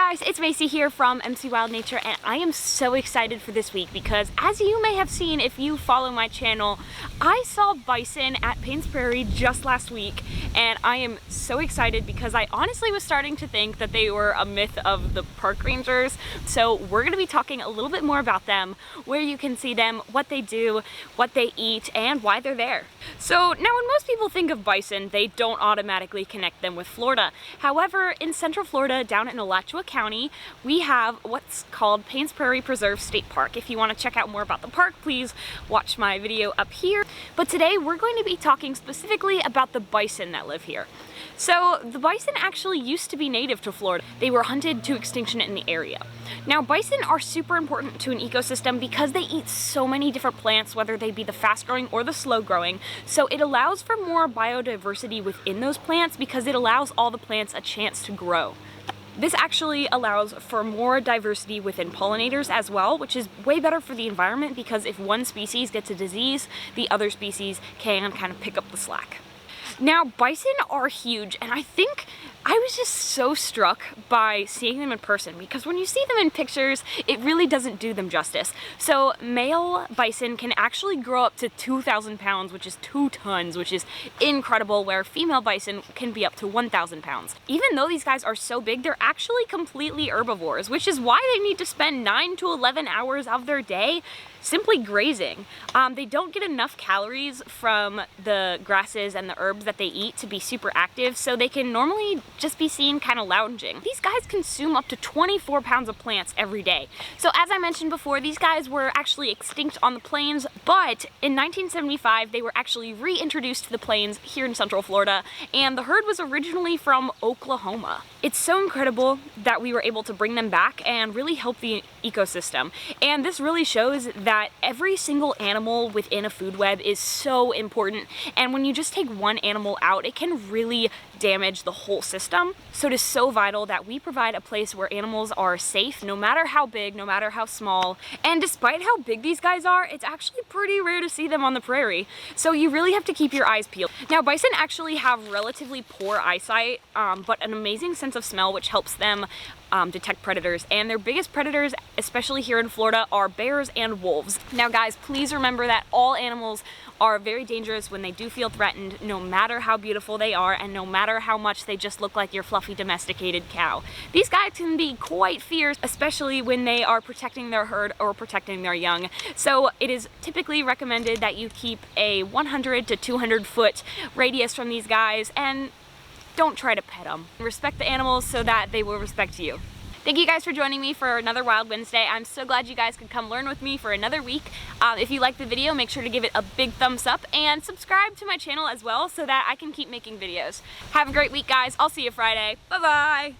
guys, it's Macy here from MC Wild Nature, and I am so excited for this week because, as you may have seen if you follow my channel, I saw bison at PAYNES Prairie just last week, and I am so excited because I honestly was starting to think that they were a myth of the park rangers. So we're going to be talking a little bit more about them, where you can see them, what they do, what they eat, and why they're there. So now when most people think of bison, they don't automatically connect them with Florida. However, in Central Florida, down in Alachua County, we have what's called PAYNES Prairie Preserve State Park. If you want to check out more about the park, please watch my video up here. But today we're going to be talking specifically about the bison that live here. So the bison actually used to be native to Florida. They were hunted to extinction in the area. Now bison are super important to an ecosystem because they eat so many different plants, whether they be the fast growing or the slow growing. So it allows for more biodiversity within those plants because it allows all the plants a chance to grow. This actually allows for more diversity within pollinators as well, which is way better for the environment because if one species gets a disease, the other species can kind of pick up the slack. Now, bison are huge, and I think I was just so struck by seeing them in person because when you see them in pictures, it really doesn't do them justice. So male bison can actually grow up to 2,000 pounds, which is 2 tons, which is incredible, where female bison can be up to 1,000 pounds. Even though these guys are so big, they're actually completely herbivores, which is why they need to spend 9 to 11 hours of their day simply grazing. They don't get enough calories from the grasses and the herbs that they eat to be super active, so they can normally just be seen kind of lounging. These guys consume up to 24 pounds of plants every day. So as I mentioned before, these guys were actually extinct on the plains, but in 1975 they were actually reintroduced to the plains here in Central Florida, and the herd was originally from Oklahoma. It's so incredible that we were able to bring them back and really help the ecosystem. And this really shows that every single animal within a food web is so important, and when you just take one animal out, it can really damage the whole system. So it is so vital that we provide a place where animals are safe, no matter how big, no matter how small. And despite how big these guys are, it's actually pretty rare to see them on the prairie. So you really have to keep your eyes peeled. Now bison actually have relatively poor eyesight, but an amazing sense of smell, which helps them detect predators, and their biggest predators, especially here in Florida, are bears and wolves. Now guys, please remember that all animals are very dangerous when they do feel threatened, no matter how beautiful they are and no matter how much they just look like your fluffy domesticated cow. These guys can be quite fierce, especially when they are protecting their herd or protecting their young. So it is typically recommended that you keep a 100 to 200 foot radius from these guys, and don't try to pet them. Respect the animals so that they will respect you. Thank you guys for joining me for another Wild Wednesday. I'm so glad you guys could come learn with me for another week. If you liked the video, make sure to give it a big thumbs up and subscribe to my channel as well so that I can keep making videos. Have a great week, guys. I'll see you Friday. Bye-bye.